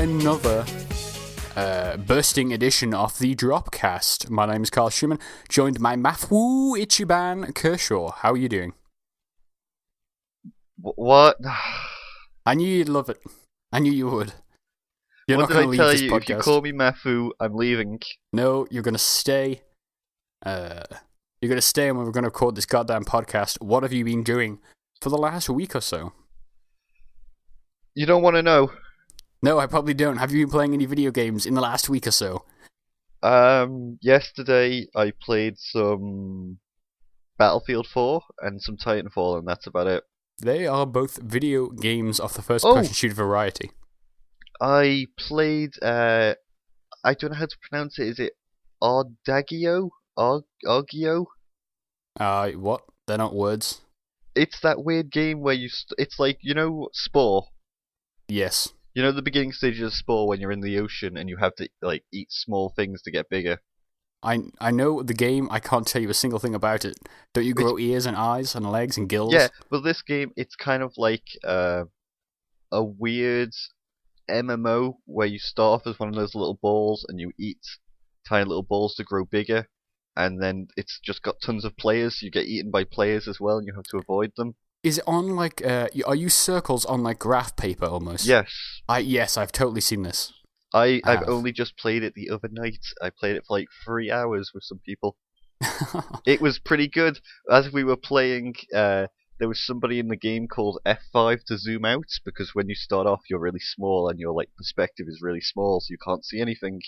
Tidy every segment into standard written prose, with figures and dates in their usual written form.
another bursting edition of the Dropcast. My name is Carl Schumann, joined by Mafu Ichiban Kershaw. How are you doing? What? I knew you'd love it. I knew you would. You're What not did going I to tell leave this you? podcast. If you call me Mafu, I'm leaving. No, you're going to stay. You're going to stay and we're going to record this goddamn podcast. What have you been doing for the last week or so? You don't want to know. No, I probably don't. Have you been playing any video games in the last week or so? Yesterday I played some Battlefield 4 and some Titanfall, and that's about it. They are both video games of the first-person shooter variety. I played, I don't know how to pronounce it. Is it Ardagio? Argio? What? They're not words? It's that weird game where it's like, you know, Spore? Yes. You know the beginning stages of Spore when you're in the ocean and you have to, like, eat small things to get bigger? I know the game, I can't tell you a single thing about it. Don't you grow ears and eyes and legs and gills? Yeah, well this game, it's kind of like a weird MMO where you start off as one of those little balls and you eat tiny little balls to grow bigger, and then it's just got tons of players, so you get eaten by players as well and you have to avoid them. Is it on like, are you circles on like graph paper almost? Yes. Yes, I've totally seen this. I've only just played it the other night. I played it for like 3 hours with some people. It was pretty good. As we were playing, there was somebody in the game called F5 to zoom out, because when you start off you're really small and your like perspective is really small, so you can't see anything.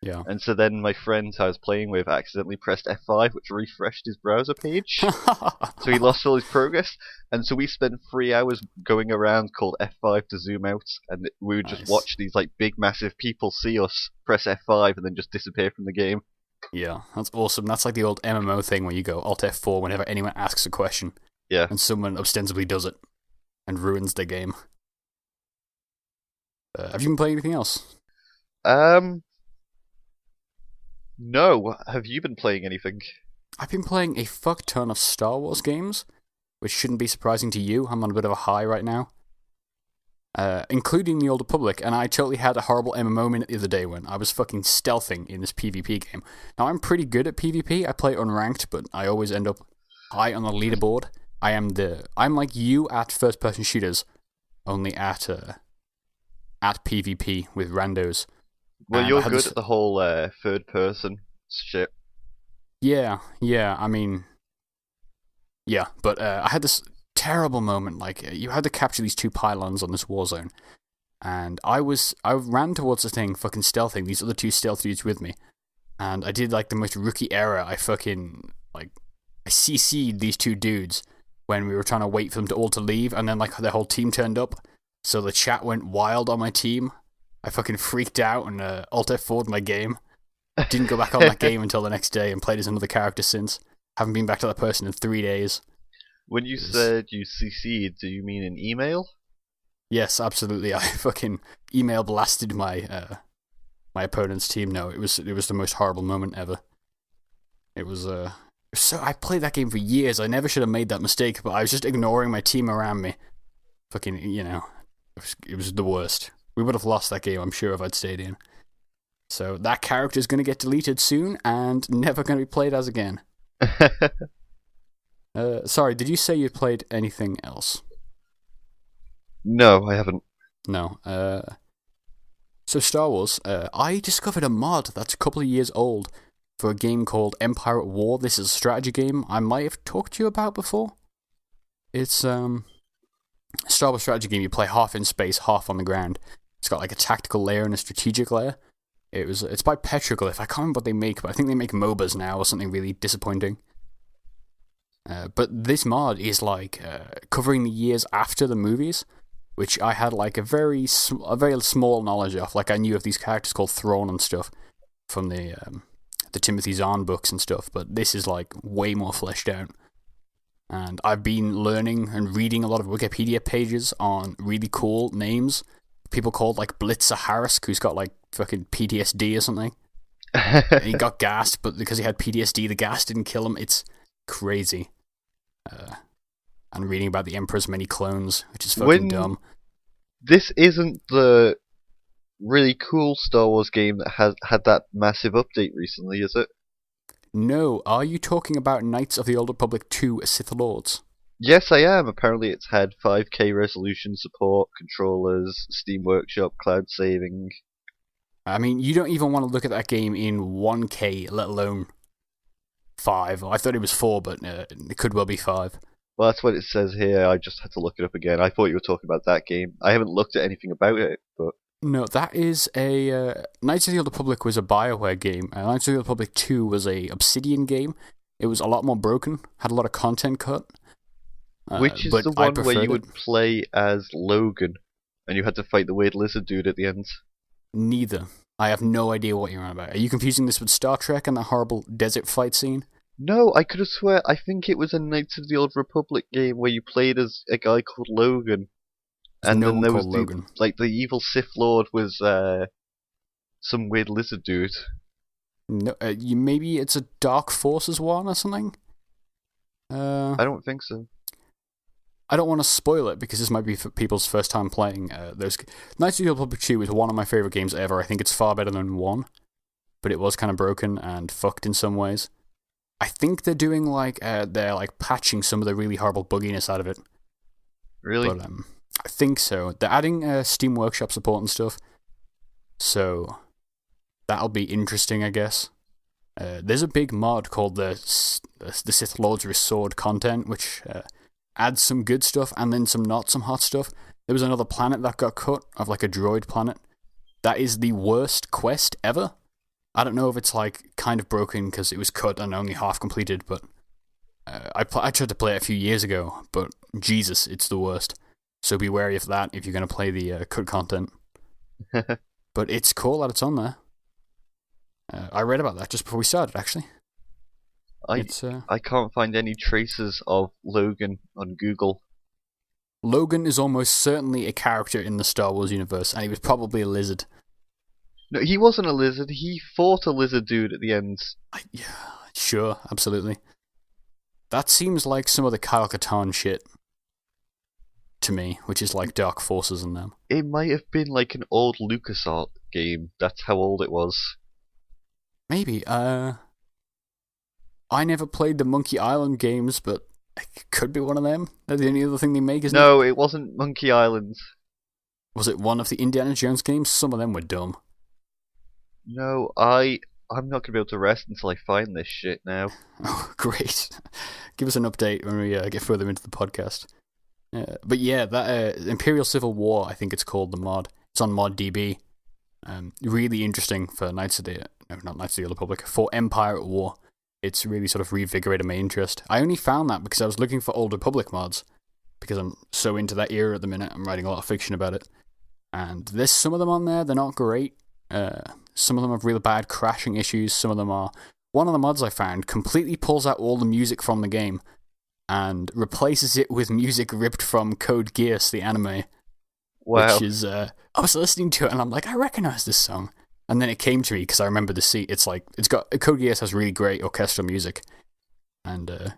Yeah. And so then my friend I was playing with accidentally pressed F5, which refreshed his browser page. So he lost all his progress. And so we spent 3 hours going around called F5 to zoom out, and we would just watch these like big massive people see us press F5 and then just disappear from the game. Yeah, that's awesome. That's like the old MMO thing where you go Alt F4 whenever anyone asks a question. Yeah. And someone ostensibly does it and ruins their game. Have you been playing anything else? No. Have you been playing anything? I've been playing a fuck ton of Star Wars games, which shouldn't be surprising to you. I'm on a bit of a high right now. Including the Old Republic, and I totally had a horrible MMO minute the other day when I was fucking stealthing in this PvP game. Now, I'm pretty good at PvP. I play unranked, but I always end up high on the leaderboard. I'm like you at first-person shooters, only at PvP with randos. Well, you're good at the whole third-person shit. Yeah, I mean... Yeah, but I had this terrible moment, like, you had to capture these 2 pylons on this war zone, and I ran towards the thing, fucking stealthing, these other 2 stealth dudes with me, and I did, like, the most rookie error. I CC'd these 2 dudes when we were trying to wait for them to all to leave, and then, like, their whole team turned up, so the chat went wild on my team. I fucking freaked out and Alt F4'd my game. Didn't go back on that game until the next day and played as another character since. Haven't been back to that person in 3 days. When you said you CC'd, do you mean an email? Yes, absolutely. I fucking email blasted my my opponent's team. No, it was the most horrible moment ever. It was I played that game for years. I never should have made that mistake, but I was just ignoring my team around me. Fucking, it was the worst. We would have lost that game, I'm sure, if I'd stayed in. So that character's going to get deleted soon and never going to be played as again. Sorry, did you say you played anything else? No, I haven't. No. So Star Wars, I discovered a mod that's a couple of years old for a game called Empire at War. This is a strategy game I might have talked to you about before. It's a Star Wars strategy game. You play half in space, half on the ground. It's got like a tactical layer and a strategic layer. It's by Petroglyph. I can't remember what they make, but I think they make MOBAs now or something really disappointing. But this mod is like covering the years after the movies, which I had like a very small knowledge of. Like I knew of these characters called Thrawn and stuff from the Timothy Zahn books and stuff, but this is like way more fleshed out. And I've been learning and reading a lot of Wikipedia pages on really cool names. People called like Blitzer Harris, who's got like fucking PTSD or something. And he got gassed, but because he had PTSD, the gas didn't kill him. It's crazy. And reading about the Emperor's many clones, which is fucking dumb. This isn't the really cool Star Wars game that has had that massive update recently, is it? No, are you talking about Knights of the Old Republic 2 Sith Lords? Yes, I am. Apparently, it's had 5K resolution support, controllers, Steam Workshop, cloud saving. I mean, you don't even want to look at that game in 1K, let alone 5. I thought it was 4, but it could well be 5. Well, that's what it says here. I just had to look it up again. I thought you were talking about that game. I haven't looked at anything about it, but No, that is a... Knights of the Old Republic was a BioWare game. Knights of the Old Republic 2 was a Obsidian game. It was a lot more broken, had a lot of content cut. which is but the I one where you preferred would play as Logan, and you had to fight the weird lizard dude at the end? Neither. I have no idea what you're on about. Are you confusing this with Star Trek and the horrible desert fight scene? No, I could have swear. I think it was a Knights of the Old Republic game where you played as a guy called Logan, There's and no then one there called was Logan. the evil Sith Lord was some weird lizard dude. No, maybe it's a Dark Forces one or something? I don't think so. I don't want to spoil it because this might be for people's first time playing those. Knights of the Old Republic 2 is one of my favourite games ever. I think it's far better than 1, but it was kind of broken and fucked in some ways. I think they're doing they're patching some of the really horrible bugginess out of it. Really? But I think so. They're adding Steam Workshop support and stuff, so that'll be interesting, I guess. There's a big mod called the Sith Lords Restored content, which adds some good stuff and then some not some hot stuff. There was another planet that got cut, of like a droid planet. That is the worst quest ever. I don't know if it's kind of broken because it was cut and only half completed, but I tried to play it a few years ago, but Jesus, it's the worst. So be wary of that if you're going to play the cut content. But it's cool that it's on there. I read about that just before we started, actually. I can't find any traces of Logan on Google. Logan is almost certainly a character in the Star Wars universe, and he was probably a lizard. No, he wasn't a lizard. He fought a lizard dude at the end. Yeah, sure, absolutely. That seems like some of the Kyle Katarn shit to me, which is like Dark Forces and them. It might have been like an old LucasArts game. That's how old it was. Maybe. I never played the Monkey Island games, but it could be one of them. That's the only other thing they make, isn't it? No, it wasn't Monkey Island. Was it one of the Indiana Jones games? Some of them were dumb. No, I'm not gonna be able to rest until I find this shit now. Oh, great. Give us an update when we get further into the podcast. But yeah, that Imperial Civil War, I think it's called, the mod. It's on ModDB. Really interesting for Knights of the... No, not Knights of the Old Republic. For Empire at War. It's really sort of revigorated my interest. I only found that because I was looking for Old Republic mods. Because I'm so into that era at the minute. I'm writing a lot of fiction about it. And there's some of them on there. They're not great. Some of them have really bad crashing issues. Some of them are... One of the mods I found completely pulls out all the music from the game and replaces it with music ripped from Code Geass, the anime. Wow. Which is... I was listening to it and I'm like, I recognize this song. And then it came to me because I remember the seat. It's got... Code Geass has really great orchestral music. And,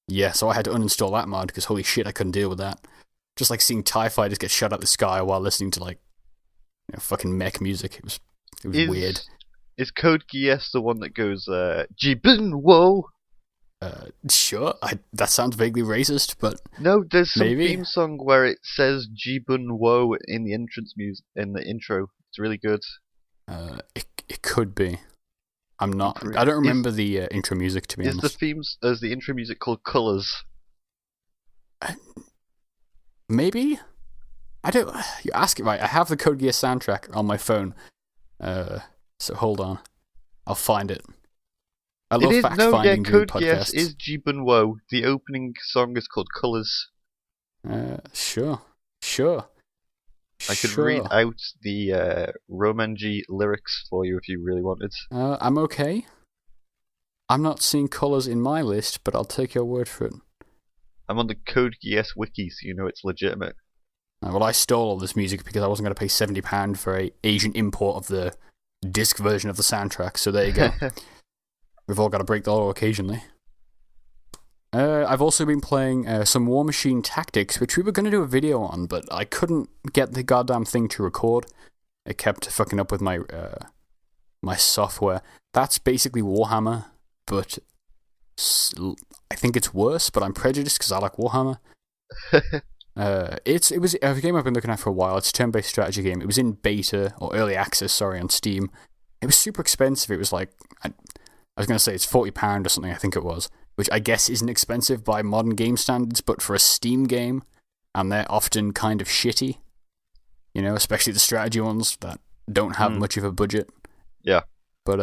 yeah, so I had to uninstall that mod because holy shit, I couldn't deal with that. Just like seeing TIE fighters get shot at the sky while listening to fucking mech music. It was weird. Is Code Geass the one that goes, Jibun Whoa? Sure. That sounds vaguely racist, but no, there's some maybe. Theme song where it says Jibun Whoa in the in the intro. It's really good. It could be. I'm not. I don't remember the intro music, to be honest. Is the intro music called Colors? Maybe. I don't. You ask it right. I have the Code Geass soundtrack on my phone. So hold on. I'll find it. I love fact-finding during podcasts. Code Geass is Jibun Wo. The opening song is called Colors. Sure. I could read out the Romanji lyrics for you if you really wanted. I'm okay. I'm not seeing Colors in my list, but I'll take your word for it. I'm on the Code Geass wiki, so you know it's legitimate. Well, I stole all this music because I wasn't going to pay £70 for a Asian import of the disc version of the soundtrack, so there you go. We've all got to break the law occasionally. I've also been playing some War Machine Tactics, which we were going to do a video on, but I couldn't get the goddamn thing to record. It kept fucking up with my my software. That's basically Warhammer, but I think it's worse. But I'm prejudiced because I like Warhammer. It was a game I've been looking at for a while. It's a turn-based strategy game. It was in beta or early access, sorry, on Steam. It was super expensive. It was like I was going to say it's £40 or something. I think it was, which I guess isn't expensive by modern game standards, but for a Steam game, and they're often kind of shitty. You know, especially the strategy ones that don't have much of a budget. Yeah. But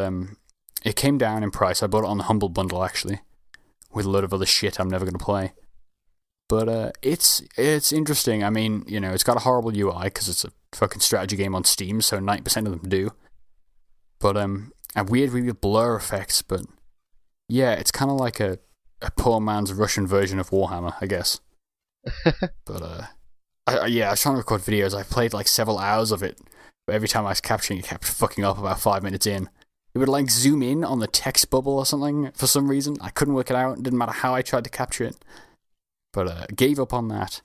it came down in price. I bought it on the Humble Bundle actually, with a load of other shit I'm never going to play. But it's interesting. I mean, you know, it's got a horrible UI because it's a fucking strategy game on Steam, so 90% of them do. But and weird, really blur effects. But yeah, it's kind of like a poor man's Russian version of Warhammer, I guess. But I was trying to record videos. I played like several hours of it, but every time I was capturing, it kept fucking up about 5 minutes in. It would like zoom in on the text bubble or something for some reason. I couldn't work it out. It didn't matter how I tried to capture it. But gave up on that.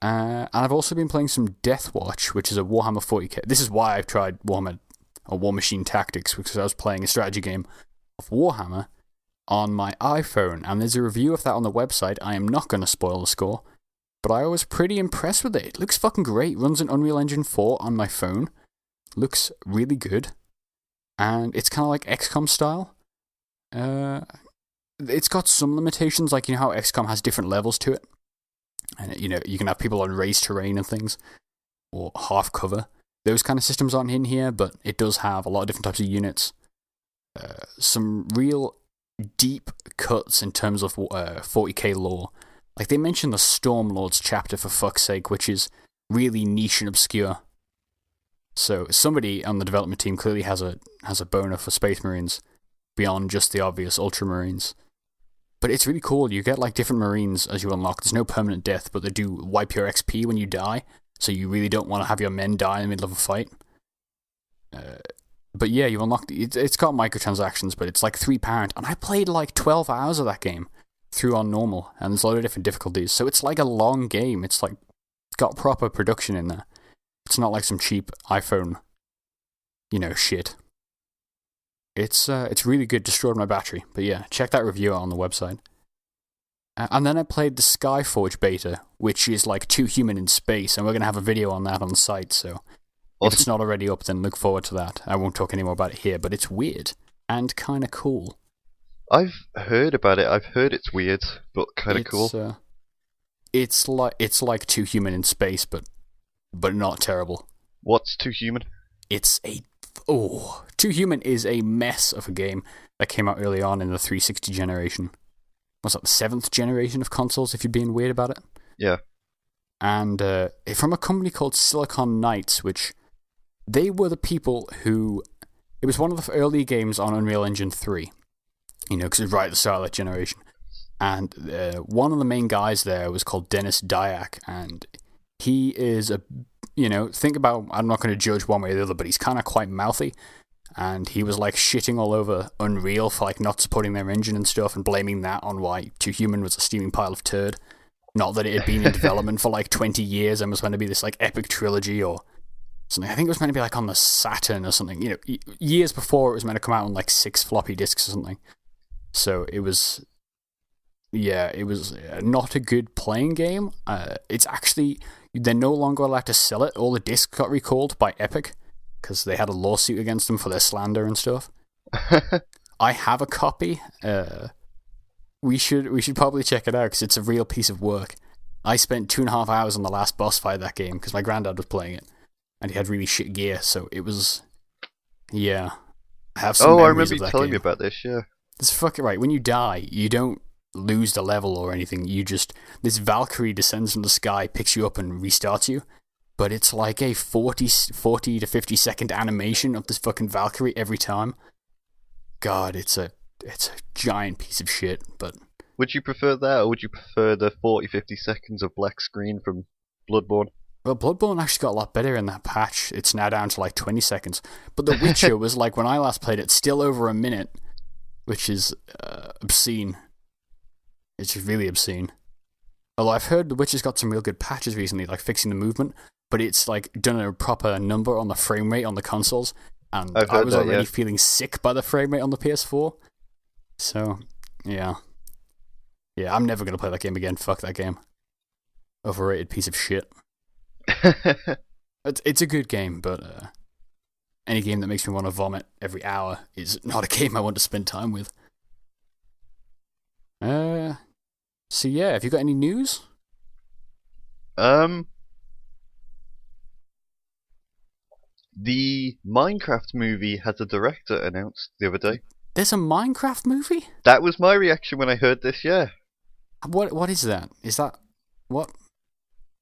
And I've also been playing some Death Watch, which is a Warhammer 40k. This is why I've tried Warhammer or War Machine Tactics, because I was playing a strategy game of Warhammer on my iPhone. And there's a review of that on the website. I am not going to spoil the score, but I was pretty impressed with it. It looks fucking great. Runs in Unreal Engine 4 on my phone. Looks really good. And it's kind of like XCOM style. It's got some limitations, like, you know how XCOM has different levels to it? And, you know, you can have people on raised terrain and things, or half cover. Those kind of systems aren't in here, but it does have a lot of different types of units. Some real deep cuts in terms of 40k lore. Like, they mentioned the Stormlords chapter, for fuck's sake, which is really niche and obscure. So somebody on the development team clearly has a boner for Space Marines beyond just the obvious Ultramarines. But it's really cool. You get like different Marines as you unlock. There's no permanent death, but they do wipe your XP when you die. So you really don't want to have your men die in the middle of a fight. But yeah, you unlock... It's got microtransactions, but it's like £3. And I played like 12 hours of that game through on normal. And there's a lot of different difficulties. So it's like a long game. It's like got proper production in there. It's not like some cheap iPhone, you know, shit. It's really good. Destroyed my battery. But yeah, check that review out on the website. And then I played the Skyforge beta, which is like Too Human in Space, and we're going to have a video on that on the site, so if it's not already up, then look forward to that. I won't talk any more about it here, but it's weird and kind of cool. I've heard about it. I've heard it's weird, but kind of cool. It's like Too Human in Space, but not terrible. What's Too Human? Too Human is a mess of a game that came out early on in the 360 generation. What's that, the 7th generation of consoles, if you're being weird about it? Yeah. And from a company called Silicon Knights, which they were the people who... It was one of the early games on Unreal Engine 3, you know, because it was right at the start of that generation. And one of the main guys there was called Dennis Dyack, and he is a... You know, think about... I'm not going to judge one way or the other, but he's kind of quite mouthy. And he was like shitting all over Unreal for like not supporting their engine and stuff, and blaming that on why Too Human was a steaming pile of turd. Not that it had been in development for like 20 years and was meant to be this like epic trilogy or something. I think it was meant to be like on the Saturn or something. You know, years before it was meant to come out on like 6 floppy disks or something. So it was... Yeah, it was not a good playing game. It's actually... They're no longer allowed to sell it. All the discs got recalled by Epic, because they had a lawsuit against them for their slander and stuff. I have a copy. We should probably check it out, because it's a real piece of work. I spent 2.5 hours on the last boss fight of that game, because my granddad was playing it, and he had really shit gear, so it was... Yeah. I have some memories I remember of that you telling game. me about this, yeah. It's fucking right. When you die, you don't lose the level or anything. You just... This Valkyrie descends from the sky, picks you up, and restarts you. But it's like a 40 to 50 second animation of this fucking Valkyrie every time. God, it's a giant piece of shit, but... Would you prefer that, or would you prefer the 40-50 seconds of black screen from Bloodborne? Well, Bloodborne actually got a lot better in that patch. It's now down to like 20 seconds. But The Witcher was like, when I last played it, still over a minute, which is obscene. It's really obscene. Although I've heard The Witcher's got some real good patches recently, like fixing the movement, but it's like done a proper number on the frame rate on the consoles, and I've I heard was that, already yeah. feeling sick by the frame rate on the PS4. So, yeah. Yeah, I'm never going to play that game again. Fuck that game. Overrated piece of shit. It's a good game, but any game that makes me want to vomit every hour is not a game I want to spend time with. So yeah, have you got any news? The Minecraft movie has a director announced the other day. There's a Minecraft movie? That was my reaction when I heard this, yeah. What is that? Is that... what?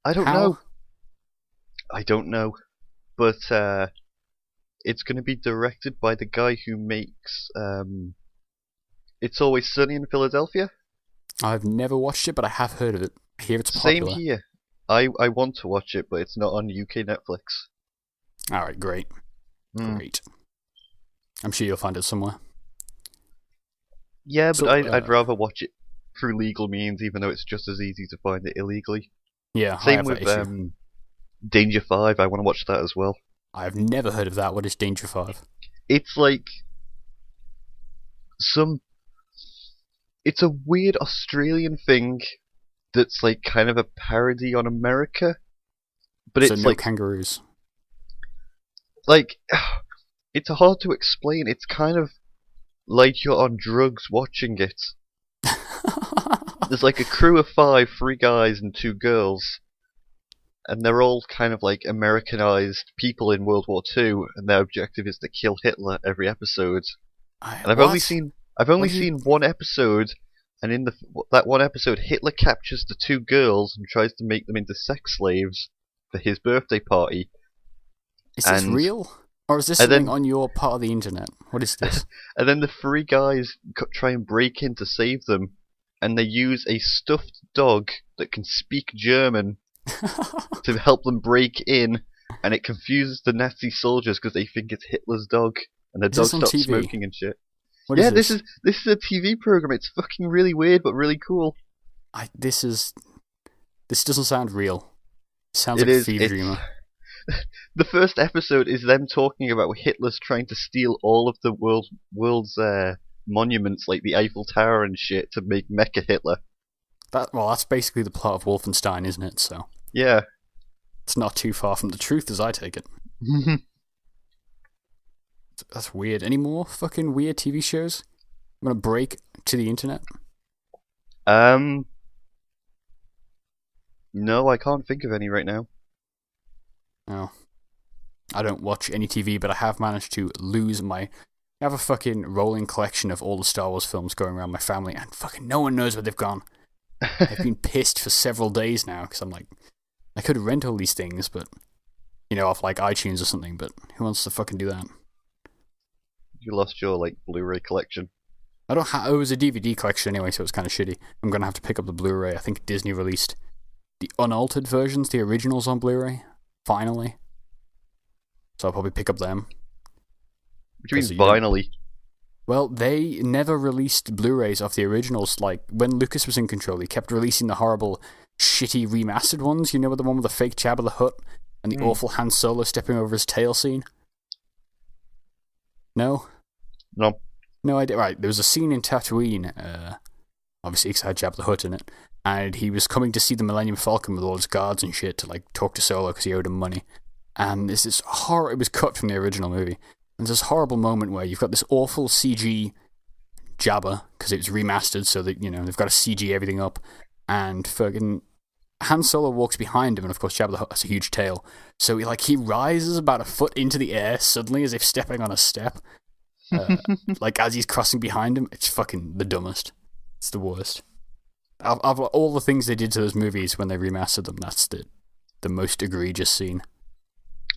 I don't How? know. I don't know. But it's going to be directed by the guy who makes It's Always Sunny in Philadelphia. I've never watched it, but I have heard of it. I hear it's Same popular. here. I want to watch it, but it's not on UK Netflix. Alright, great. Great. I'm sure you'll find it somewhere. Yeah, but So, I'd rather watch it through legal means, even though it's just as easy to find it illegally. Yeah, I Same have with that issue. Danger 5, I want to watch that as well. I've never heard of that. What is Danger 5? It's like it's a weird Australian thing that's like kind of a parody on America. But So it's no kangaroos. like it's hard to explain. It's kind of like you're on drugs watching it. There's like a crew of 5, 3 guys and 2 girls, and they're all kind of like Americanized people in World War II, and their objective is to kill Hitler every episode. And I've only seen one episode, and in that one episode, Hitler captures the 2 girls and tries to make them into sex slaves for his birthday party. Is this real? Or is this something on your part of the internet? What is this? And then the 3 guys try and break in to save them, and they use a stuffed dog that can speak German to help them break in, and it confuses the Nazi soldiers because they think it's Hitler's dog, and the dog stops smoking and shit. What is this? This is a TV program. It's fucking really weird, but really cool. This doesn't sound real. It sounds like a fever dreamer. The first episode is them talking about Hitler's trying to steal all of the world's monuments, like the Eiffel Tower and shit, to make Mecha Hitler. That's basically the plot of Wolfenstein, isn't it? So yeah, it's not too far from the truth, as I take it. That's weird. Any more fucking weird TV shows? I'm gonna break to the internet. No, I can't think of any right now. No. I don't watch any TV, but I have managed to lose I have a fucking rolling collection of all the Star Wars films going around my family, and fucking no one knows where they've gone. I've been pissed for several days now, because I'm like, I could rent all these things, but, off like iTunes or something, but who wants to fucking do that? You lost your, Blu-ray collection. It was a DVD collection anyway, so it's kind of shitty. I'm gonna have to pick up the Blu-ray. I think Disney released the unaltered versions, the originals on Blu-ray, finally. So I'll probably pick up them. What do you mean, finally? Well, they never released Blu-rays of the originals. Like, when Lucas was in control, he kept releasing the horrible, shitty remastered ones. You know, the one with the fake Jabba the Hutt and the awful Han Solo stepping over his tail scene? No? No. No idea. Right, there was a scene in Tatooine, obviously because it had Jabba the Hutt in it, and he was coming to see the Millennium Falcon with all his guards and shit to, talk to Solo because he owed him money. And there's this it was cut from the original movie. And there's this horrible moment where you've got this awful CG Jabba, because it was remastered, so that, they've got to CG everything up. And fucking Han Solo walks behind him, and of course Jabba the Hutt has a huge tail. So he rises about a foot into the air suddenly as if stepping on a step. As he's crossing behind him. It's fucking the dumbest. It's the worst. Of all the things they did to those movies when they remastered them, that's the most egregious scene.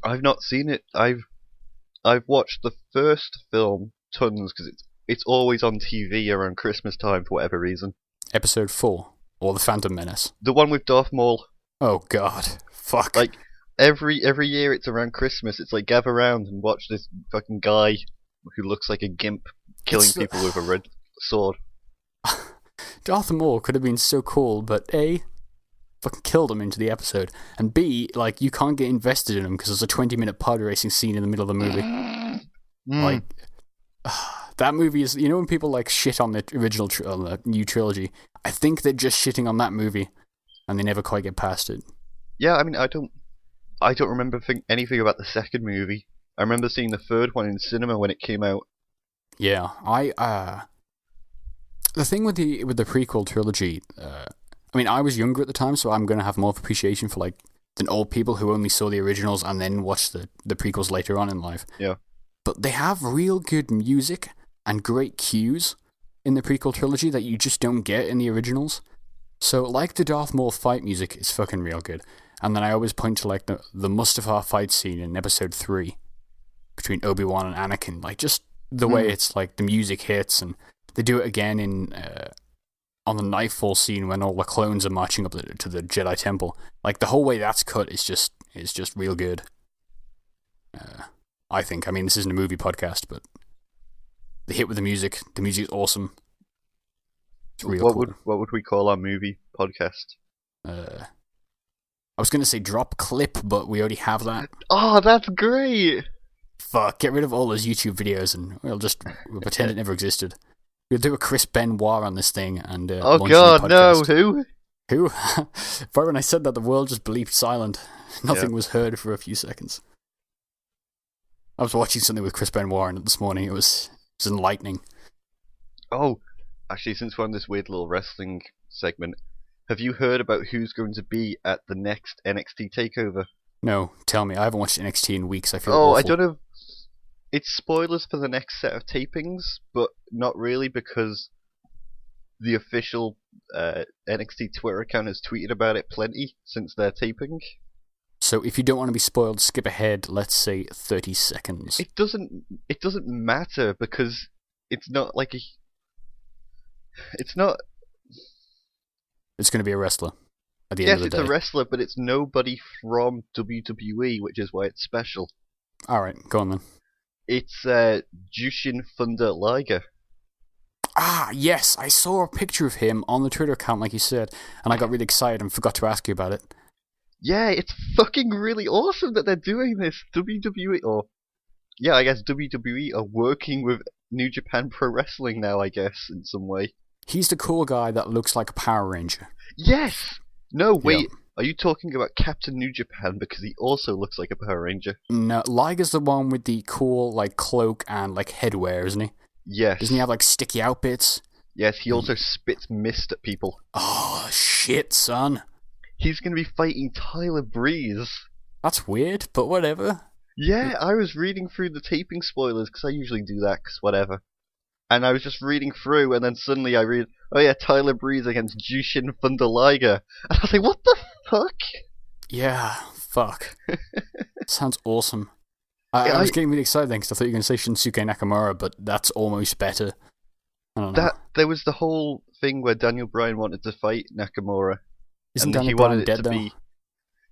I've not seen it. I've watched the first film tons because it's always on TV around Christmas time for whatever reason. Episode 4, or The Phantom Menace. The one with Darth Maul. Oh god, fuck. Every year it's around Christmas. It's like gather around and watch this fucking guy who looks like a gimp killing people with a red sword. Darth Maul could have been so cool, but A, fucking killed them into the episode. And B, like, you can't get invested in them because there's a 20-minute pod racing scene in the middle of the movie. Like, that movie is, you know, when people like shit on the original, on the new trilogy, I think they're just shitting on that movie, and they never quite get past it. Yeah, I mean, I don't remember anything about the second movie. I remember seeing the third one in cinema when it came out. Yeah, the thing with the prequel trilogy, I mean, I was younger at the time, so I'm going to have more appreciation for, like, than old people who only saw the originals and then watched the prequels later on in life. Yeah. But they have real good music and great cues in the prequel trilogy that you just don't get in the originals. So, like, the Darth Maul fight music is fucking real good. And then I always point to, like, the Mustafar fight scene in Episode 3 between Obi-Wan and Anakin. Like, just the way it's, like, the music hits, and they do it again in on the Nightfall scene when all the clones are marching up to the Jedi Temple. Like, the whole way that's cut is just real good. I think. I mean, this isn't a movie podcast, but the hit with the music is awesome. It's real cool. What would we call our movie podcast? I was going to say drop clip, but we already have that. Oh, that's great! Fuck, get rid of all those YouTube videos and we'll pretend it never existed. We'll do a Chris Benoit on this thing and oh god, no, who? Who? Right when I said that, the world just bleeped silent. Nothing was heard for a few seconds. I was watching something with Chris Benoit in it this morning. It was enlightening. Oh, actually, since we're on this weird little wrestling segment, have you heard about who's going to be at the next NXT takeover? No, tell me. I haven't watched NXT in weeks. I feel awful. I don't know. It's spoilers for the next set of tapings, but not really, because the official NXT Twitter account has tweeted about it plenty since their taping. So if you don't want to be spoiled, skip ahead, let's say 30 seconds. It doesn't matter, because it's not like it's not... It's going to be a wrestler at the end of the day. Yes, it's a wrestler, but it's nobody from WWE, which is why it's special. Alright, go on then. It's Jushin Thunder Liger. Ah, yes, I saw a picture of him on the Twitter account, like you said, and I got really excited and forgot to ask you about it. Yeah, it's fucking really awesome that they're doing this. I guess WWE are working with New Japan Pro Wrestling now, I guess, in some way. He's the cool guy that looks like a Power Ranger. Yes! No, wait. Yeah. Are you talking about Captain New Japan? Because he also looks like a Power Ranger. No, Liger's the one with the cool, like, cloak and, like, headwear, isn't he? Yes. Doesn't he have, like, sticky outfits? Yes, he also spits mist at people. Oh, shit, son. He's going to be fighting Tyler Breeze. That's weird, but whatever. Yeah, I was reading through the taping spoilers, because I usually do that, because whatever. And I was just reading through, and then suddenly I read, oh yeah, Tyler Breeze against Jushin Thunder Liger. And I was like, what the fuck? Yeah, fuck. Sounds awesome. I was getting really excited then, because I thought you were going to say Shinsuke Nakamura, but that's almost better. I don't know. There was the whole thing where Daniel Bryan wanted to fight Nakamura. Isn't Daniel Bryan dead, though?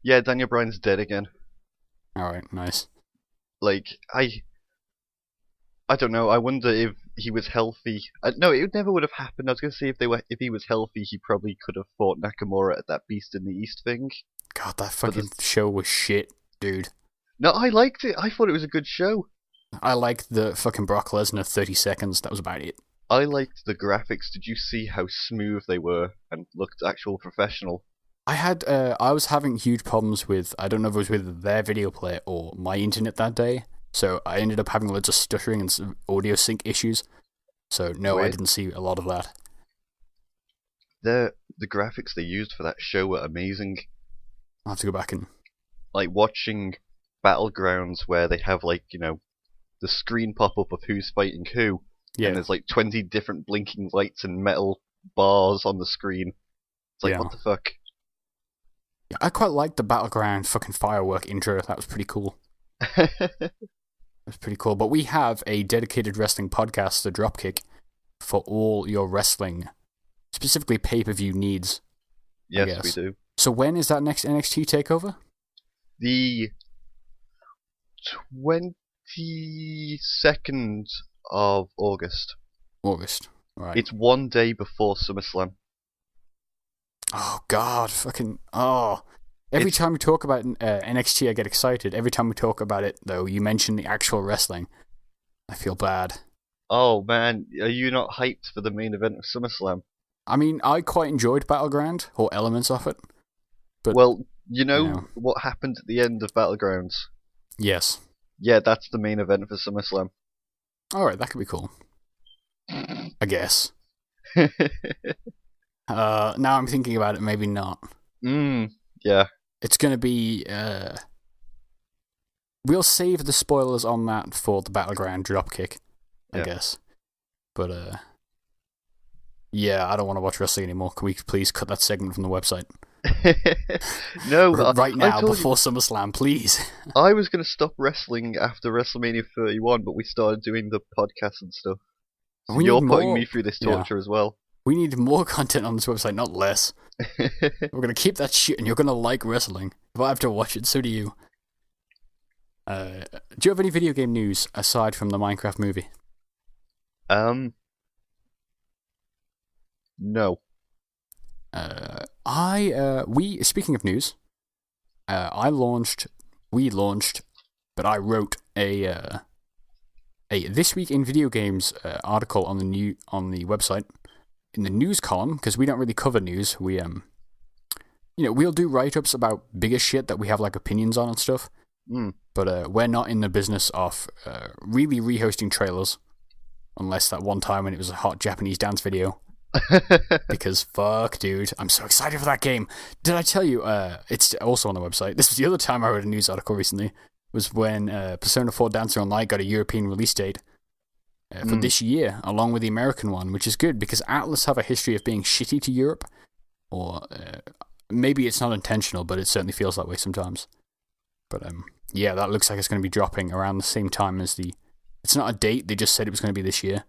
Yeah, Daniel Bryan's dead again. Alright, nice. Like, I don't know, I wonder if he was healthy. No, it never would have happened. I was going to say if he was healthy, he probably could have fought Nakamura at that Beast in the East thing. God, that fucking show was shit, dude. No, I liked it. I thought it was a good show. I liked the fucking Brock Lesnar 30 seconds. That was about it. I liked the graphics. Did you see how smooth they were and looked actual professional? I was having huge problems with, I don't know if it was with their video player or my internet that day, so I ended up having loads of stuttering and some audio sync issues. So no, I didn't see a lot of that. The graphics they used for that show were amazing. I'll have to go back and... Like watching Battlegrounds where they have, like, you know, the screen pop up of who's fighting who. Yeah. And there's like 20 different blinking lights and metal bars on the screen. It's like, what the fuck? Yeah, I quite liked the Battleground fucking firework intro. That was pretty cool. That was pretty cool. But we have a dedicated wrestling podcast, the Dropkick, for all your wrestling, specifically pay-per-view needs. Yes, we do. So when is that next NXT takeover? The 22nd of August. August, right. It's one day before SummerSlam. Oh God, fucking Every time we talk about NXT, I get excited. Every time we talk about it, though, you mention the actual wrestling. I feel bad. Oh man, are you not hyped for the main event of SummerSlam? I mean, I quite enjoyed Battleground, or elements of it. But, well, you know what happened at the end of Battlegrounds? Yes. Yeah, that's the main event for SummerSlam. Alright, that could be cool. I guess. Now I'm thinking about it, maybe not. Yeah. It's gonna be, we'll save the spoilers on that for the Battleground dropkick, I guess. But, yeah, I don't want to watch wrestling anymore. Can we please cut that segment from the website? No, right now, before SummerSlam, please. I was going to stop wrestling after WrestleMania 31, but we started doing the podcast and stuff. So you're putting me through this torture as well. We need more content on this website, not less. We're going to keep that shit, and you're going to like wrestling. If I have to watch it, so do you. Do you have any video game news aside from the Minecraft movie? No. Speaking of news, we launched, but I wrote a This Week in Video Games article on the website, in the news column, because we don't really cover news. We, we'll do write-ups about bigger shit that we have, like, opinions on and stuff, but we're not in the business of really rehosting trailers, unless that one time when it was a hot Japanese dance video. Because fuck, dude, I'm so excited for that game. Did I tell you? It's also on the website. This was the other time I wrote a news article recently. Was when Persona 4 Dancer Online got a European release date for this year, along with the American one, which is good because Atlas have a history of being shitty to Europe, or maybe it's not intentional, but it certainly feels that way sometimes. But yeah, that looks like it's going to be dropping around the same time as the. It's not a date. They just said it was going to be this year.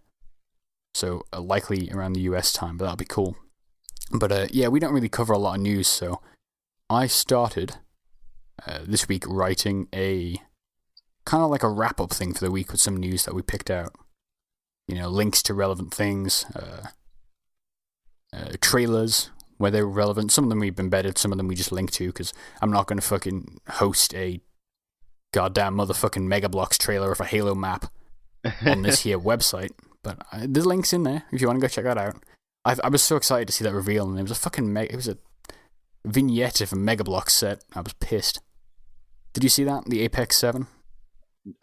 So likely around the US time, but that'll be cool. But yeah, we don't really cover a lot of news, so I started this week writing a kind of like a wrap-up thing for the week with some news that we picked out. Links to relevant things, trailers, where they were relevant. Some of them we've embedded, some of them we just linked to, because I'm not going to fucking host a goddamn motherfucking Mega Bloks trailer of a Halo map on this here website. But there's links in there if you want to go check that out. I was so excited to see that reveal, and it was a fucking it was a vignette of a Mega Bloks set. I was pissed. Did you see that? The Apex 7?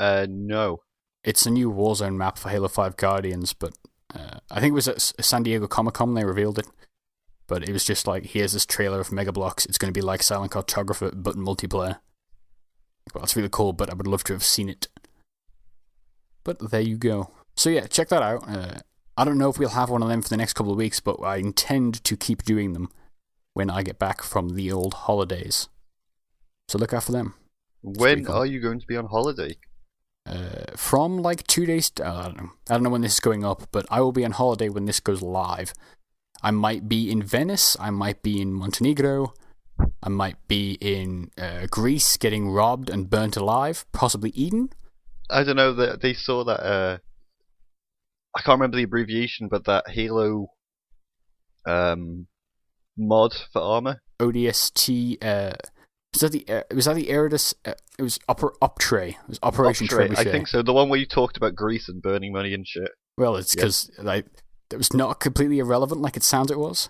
No. It's a new Warzone map for Halo 5 Guardians, but I think it was at San Diego Comic-Con they revealed it. But it was just like, here's this trailer of Mega Bloks. It's going to be like Silent Cartographer, but multiplayer. Well, it's really cool, but I would love to have seen it. But there you go. So yeah, check that out. I don't know if we'll have one of them for the next couple of weeks, but I intend to keep doing them when I get back from the old holidays. So look out for them. When are you going to be on holiday? From like 2 days. I don't know when this is going up, but I will be on holiday when this goes live. I might be in Venice. I might be in Montenegro. I might be in Greece, getting robbed and burnt alive, possibly eaten. I don't know. They saw that. I can't remember the abbreviation, but that Halo mod for armor. ODST. Was that the Eridus? It was Optre. It was Operation Trebuchet. I think so. The one where you talked about Greece and burning money and shit. Well, it's because it was not completely irrelevant like it sounds it was.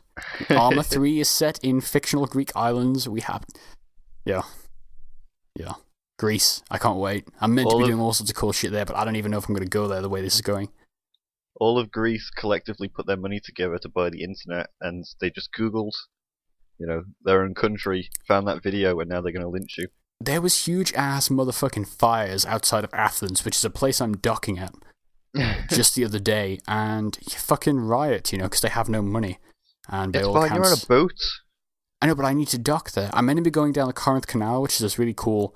Armor 3 is set in fictional Greek islands. Yeah. Greece. I can't wait. I'm meant to be doing all sorts of cool shit there, but I don't even know if I'm going to go there the way this is going. All of Greece collectively put their money together to buy the internet, and they just Googled, their own country, found that video, and now they're going to lynch you. There was huge-ass motherfucking fires outside of Athens, which is a place I'm docking at, just the other day, and you fucking riot, because they have no money. And it's fine, you're on a boat. I know, but I need to dock there. I'm meant to be going down the Corinth Canal, which is this really cool,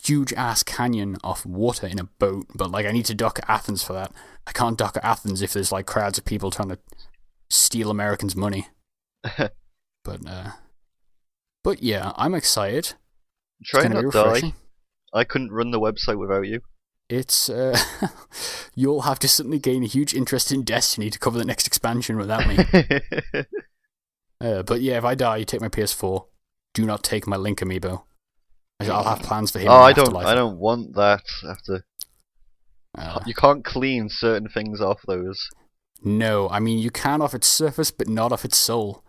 huge-ass canyon of water in a boat, but, I need to dock at Athens for that. I can't dock at Athens if there's, crowds of people trying to steal Americans' money. But yeah, I'm excited. Try not to die. I couldn't run the website without you. It's, you'll have to suddenly gain a huge interest in Destiny to cover the next expansion without me. But yeah, if I die, you take my PS4. Do not take my Link amiibo. I'll have plans for him Oh, in the I afterlife. don't want that. You can't clean certain things off those. No, I mean, you can off its surface, but not off its soul.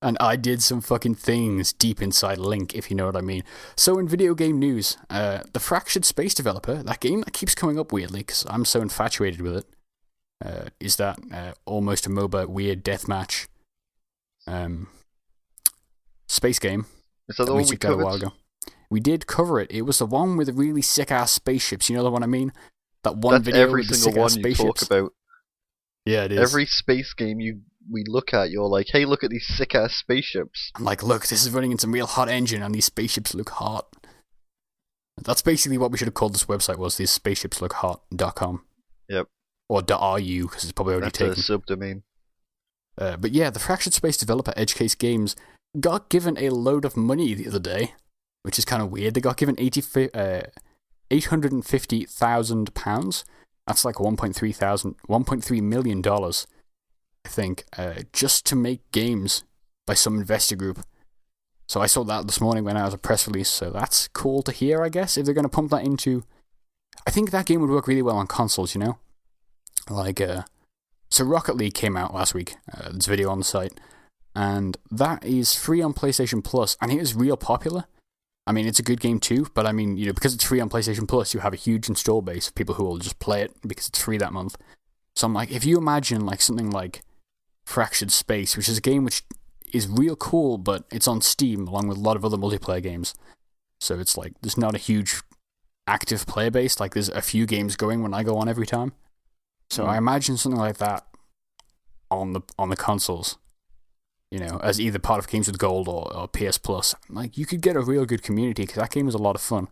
And I did some fucking things deep inside Link, if you know what I mean. So in video game news, the Fractured Space Developer, that game that keeps coming up weirdly, because I'm so infatuated with it, is that almost a MOBA weird deathmatch space game. Is that the one we covered? A while ago. We did cover it. It was the one with the really sick-ass spaceships. You know the one I mean? That one That's video every with the single sick-ass one you spaceships. talk about. Yeah, it is. Every space game we look at, you're like, hey, look at these sick-ass spaceships. I'm like, look, this is running in some real hot engine, and these spaceships look hot. That's basically what we should have called this website, was these spaceships look hot.com. Yep. Or .ru, because it's probably already taken. That's a subdomain. But yeah, the Fractured Space developer Edgecase Games got given a load of money the other day, which is kind of weird. They got given £850,000. That's like $1.3 million, I think, just to make games by some investor group. So I saw that this morning when I was a press release, so that's cool to hear, I guess, if they're going to pump that into... I think that game would work really well on consoles, you know? Like, so Rocket League came out last week. There's a video on the site. And that is free on PlayStation Plus, and it is real popular. I mean, it's a good game too, but I mean, you know, because it's free on PlayStation Plus, you have a huge install base of people who will just play it because it's free that month. So I'm like, if you imagine like something like Fractured Space, which is a game which is real cool, but it's on Steam along with a lot of other multiplayer games. So it's like, there's not a huge active player base, like there's a few games going when I go on every time. So I imagine something like that on the consoles. You know, as either part of Games with Gold or PS Plus. Like, you could get a real good community, because that game is a lot of fun.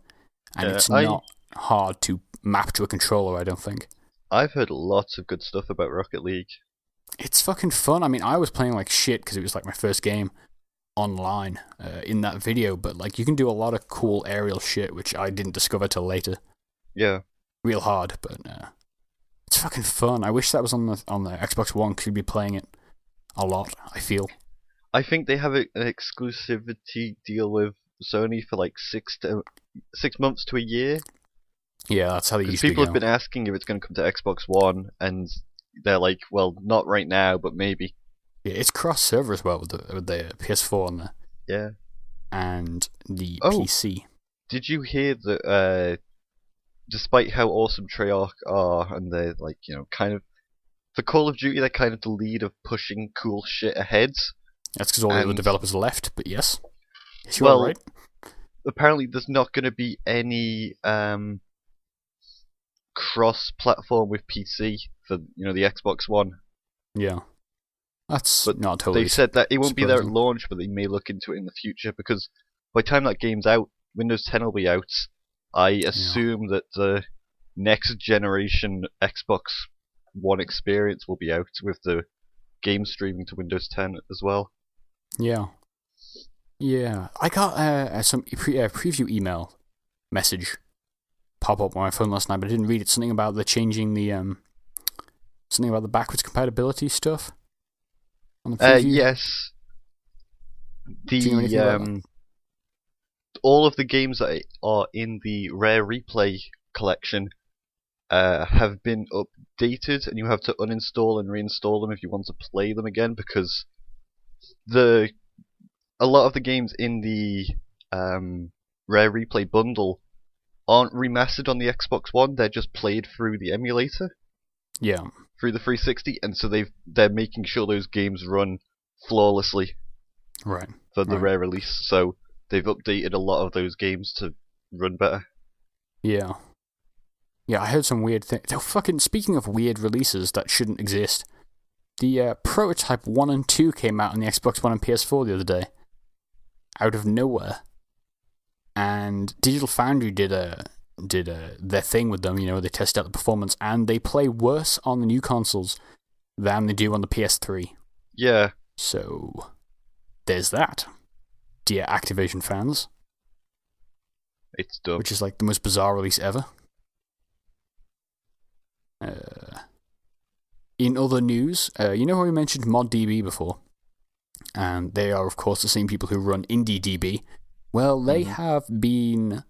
And it's not hard to map to a controller, I don't think. I've heard lots of good stuff about Rocket League. It's fucking fun. I mean, I was playing like shit, because it was like my first game online in that video, but like, you can do a lot of cool aerial shit, which I didn't discover till later. Yeah. Real hard, but it's fucking fun. I wish that was on the Xbox One, because you'd be playing it a lot, I feel. I think they have an exclusivity deal with Sony for like 6 months to a year. Yeah, that's how they usually People have been asking if it's going to come to Xbox One, and they're like, well, not right now, but maybe. Yeah, it's cross-server as well with the PS4 and the PC. Did you hear that, despite how awesome Treyarch are, and they're like, you know, kind of, for Call of Duty, they're kind of the lead of pushing cool shit ahead. That's because all the other developers left, but yes. You are right. Apparently there's not going to be any cross-platform with PC for, you know, the Xbox One. Yeah. That's not totally. They said that it won't be there at launch, but they may look into it in the future, because by the time that game's out, Windows 10 will be out. I assume that the next generation Xbox One experience will be out with the game streaming to Windows 10 as well. Yeah. Yeah. I got some preview email message pop up on my phone last night, but I didn't read it. Something about the changing the something about the backwards compatibility stuff on the preview. Yes. All of the games that are in the Rare Replay collection have been updated, and you have to uninstall and reinstall them if you want to play them again, because a lot of the games in the Rare Replay bundle aren't remastered on the Xbox One. They're just played through the emulator. Yeah. Through the 360, and so they're making sure those games run flawlessly. Right. For the Rare release, so they've updated a lot of those games to run better. Yeah. Yeah, I heard some weird thing. Oh, fucking speaking of weird releases that shouldn't exist, the Prototype 1 and 2 came out on the Xbox One and PS4 the other day. Out of nowhere. And Digital Foundry did their thing with them, you know, they test out the performance, and they play worse on the new consoles than they do on the PS3. Yeah. So, there's that. Dear Activision fans. It's dumb. Which is like the most bizarre release ever. In other news, you know how we mentioned ModDB before? And they are, of course, the same people who run IndieDB. Well, they have been,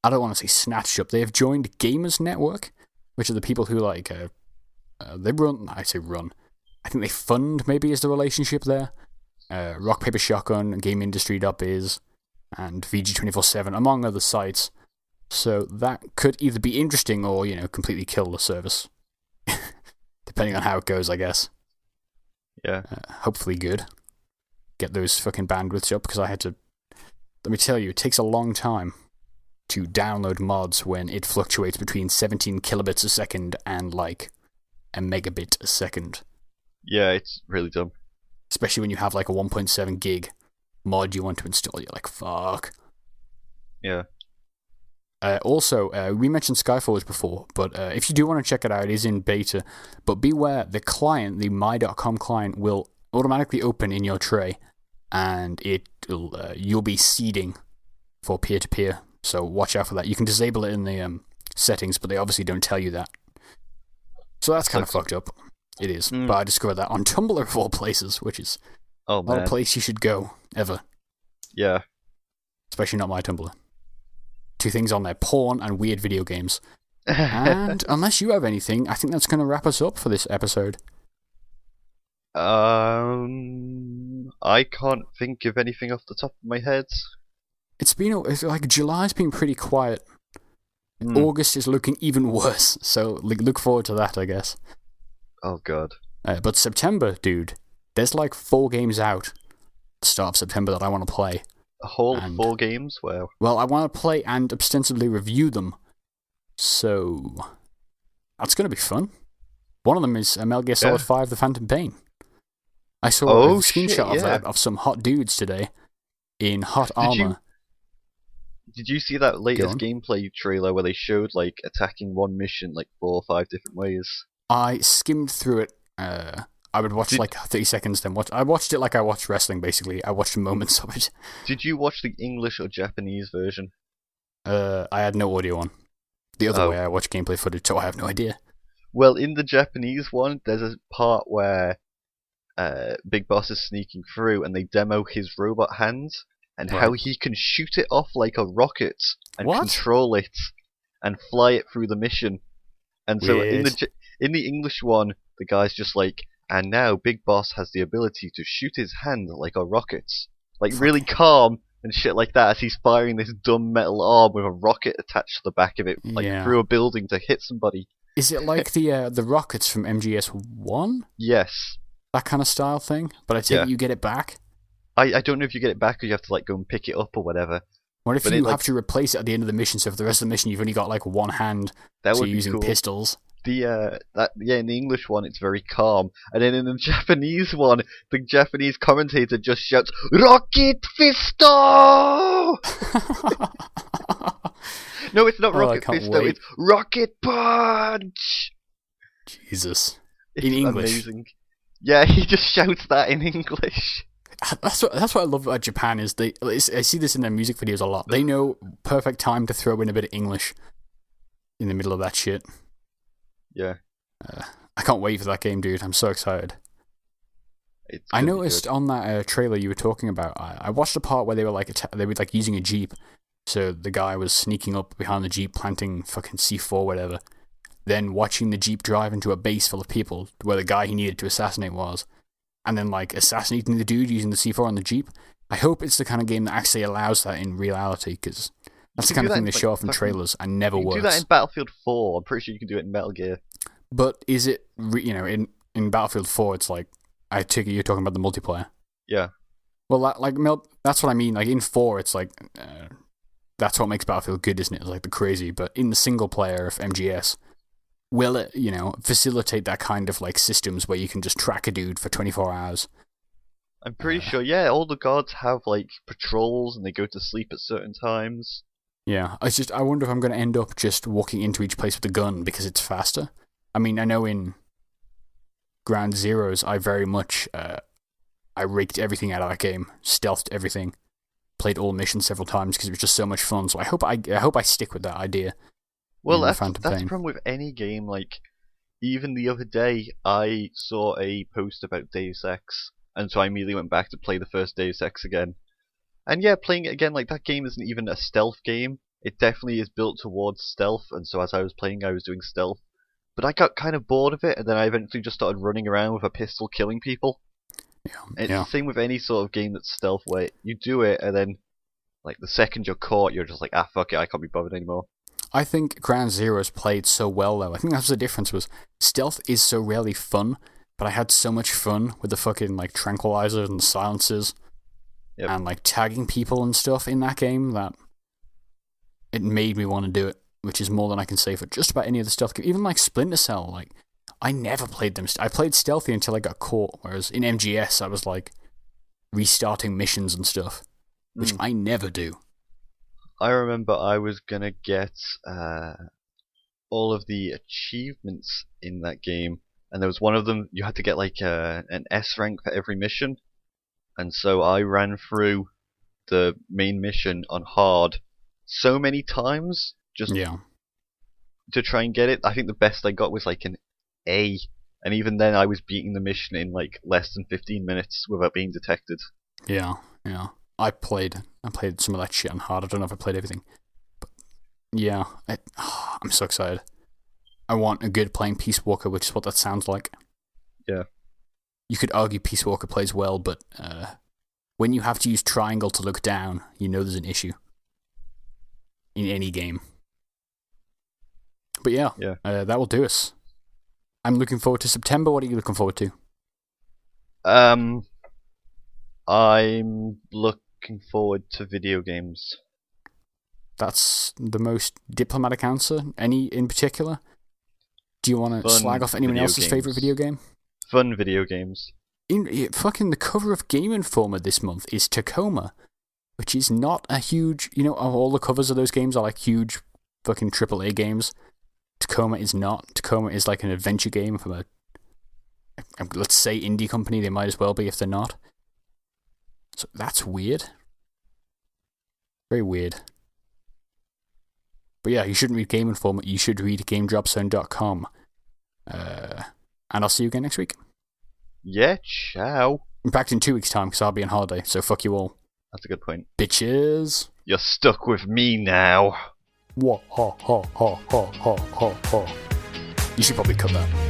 I don't want to say snatched up, they have joined Gamers Network, which are the people who, like, they run, I say run, I think they fund, maybe, is the relationship there. Rock Paper Shotgun, GameIndustry.biz, and VG247, among other sites. So that could either be interesting or, completely kill the service. Depending on how it goes, I guess. Yeah. Hopefully good. Get those fucking bandwidths up, because I had to... Let me tell you, it takes a long time to download mods when it fluctuates between 17 kilobits a second and, like, a megabit a second. Yeah, it's really dumb. Especially when you have, like, a 1.7 gig mod you want to install. You're like, fuck. Yeah. Also, we mentioned Skyforge before, but if you do want to check it out, it is in beta. But beware, the client, the my.com client, will automatically open in your tray, and you'll be seeding for peer-to-peer. So watch out for that. You can disable it in the settings, but they obviously don't tell you that. So that's kind of fucked up. It is. But I discovered that on Tumblr of all places, which is not a place you should go, ever. Yeah. Especially not my Tumblr. 2 things on there, porn and weird video games. And unless you have anything, I think that's going to wrap us up for this episode. I can't think of anything off the top of my head. It's like July's been pretty quiet. August is looking even worse, so look forward to that, I guess. Oh, God. But September, dude, there's like 4 games out at the start of September that I want to play. A whole 4 games? Wow. Well, I want to play and ostensibly review them. So, that's going to be fun. One of them is Metal Gear Solid 5, The Phantom Pain. I saw a screenshot of that, of some hot dudes today in hot armor. Did you see that latest gameplay trailer where they showed, like, attacking one mission, like, 4 or 5 different ways? I skimmed through it. I would watch like 30 seconds, then watch. I watched it like I watched wrestling, basically. I watched moments of it. Did you watch the English or Japanese version? I had no audio on. The other way, I watched gameplay footage, so I have no idea. Well, in the Japanese one, there's a part where Big Boss is sneaking through, and they demo his robot hands, and how he can shoot it off like a rocket, and control it, and fly it through the mission. And so in the English one, the guy's just like, and now Big Boss has the ability to shoot his hand like a rocket. Like, really calm and shit like that as he's firing this dumb metal arm with a rocket attached to the back of it, like through a building to hit somebody. Is it like the rockets from MGS1? Yes. That kind of style thing? But I take it you get it back? I don't know if you get it back or you have to like go and pick it up or whatever. What if you have to replace it at the end of the mission, so for the rest of the mission you've only got like one hand, so you're using pistols? In the English one it's very calm, and then in the Japanese one, the Japanese commentator just shouts "Rocket Fisto!" No, it's not Rocket Fisto. It's Rocket Punch. Jesus, it's in English. Amazing. Yeah, he just shouts that in English. That's what I love about Japan is I see this in their music videos a lot. They know perfect time to throw in a bit of English in the middle of that shit. Yeah. I can't wait for that game, dude. I'm so excited. I noticed on that trailer you were talking about, I watched a part where they were like using a Jeep. So the guy was sneaking up behind the Jeep, planting fucking C4, whatever. Then watching the Jeep drive into a base full of people where the guy he needed to assassinate was. And then like assassinating the dude using the C4 on the Jeep. I hope it's the kind of game that actually allows that in reality, because that's the kind of thing they show off in trailers and never works. You can do that in Battlefield 4. I'm pretty sure you can do it in Metal Gear. But is it, in Battlefield 4, it's like, I take it you're talking about the multiplayer. Yeah. Well, that's what I mean. Like in 4, it's like, that's what makes Battlefield good, isn't it? It's like the crazy. But in the single player of MGS, will it, facilitate that kind of like systems where you can just track a dude for 24 hours? I'm pretty sure, yeah, all the guards have like patrols and they go to sleep at certain times. Yeah, I wonder if I'm going to end up just walking into each place with a gun because it's faster. I mean, I know in Ground Zeroes, I very much, I raked everything out of that game, stealthed everything, played all missions several times because it was just so much fun. So I hope I stick with that idea. Well, that's the problem with any game. Like, even the other day, I saw a post about Deus Ex, and so I immediately went back to play the first Deus Ex again. And yeah, playing it again, like that game isn't even a stealth game. It definitely is built towards stealth, and so as I was playing, I was doing stealth. But I got kind of bored of it, and then I eventually just started running around with a pistol killing people. And it's Yeah. the same with any sort of game that's stealth, where you do it, and then like the second you're caught, you're just like, ah, fuck it, I can't be bothered anymore. I think Ground Zeroes played so well, though. I think that's the difference, was stealth is so rarely fun, but I had so much fun with the fucking, like, tranquilizers and silencers Yep. and, like, tagging people and stuff in that game that it made me want to do it, which is more than I can say for just about any other stealth game. Even, like, Splinter Cell, like, I never played them. I played stealthy until I got caught, whereas in MGS, I was, like, restarting missions and stuff, which I never do. I remember I was gonna get all of the achievements in that game, and there was one of them you had to get like an S rank for every mission, and so I ran through the main mission on hard so many times just Yeah. to try and get it. I think the best I got was like an A, and even then I was beating the mission in like less than 15 minutes without being detected. Yeah. I played some of that shit on hard. I don't know if I played everything. But yeah, I'm so excited. I want a good playing Peace Walker, which is what that sounds like. Yeah. You could argue Peace Walker plays well, but when you have to use triangle to look down, you know there's an issue. In any game. But yeah. That will do us. I'm looking forward to September. What are you looking forward to? I'm looking forward to video games. That's the most diplomatic answer. Any in particular? Do you want to slag off anyone else's favourite video game? Fun video games. Fucking the cover of Game Informer this month is Tacoma, which is not a huge... You know, all the covers of those games are like huge fucking AAA games. Tacoma is not. Tacoma is like an adventure game from a let's say indie company. They might as well be if they're not. So that's weird. Very weird. But yeah, you shouldn't read Game Informer. You should read GameDropZone.com. And I'll see you again next week. Yeah, ciao. In fact, in 2 weeks' time, because I'll be on holiday, so fuck you all. That's a good point. Bitches. You're stuck with me now. Wah, ha, ha, ha, ha, ha, ha. You should probably cut that.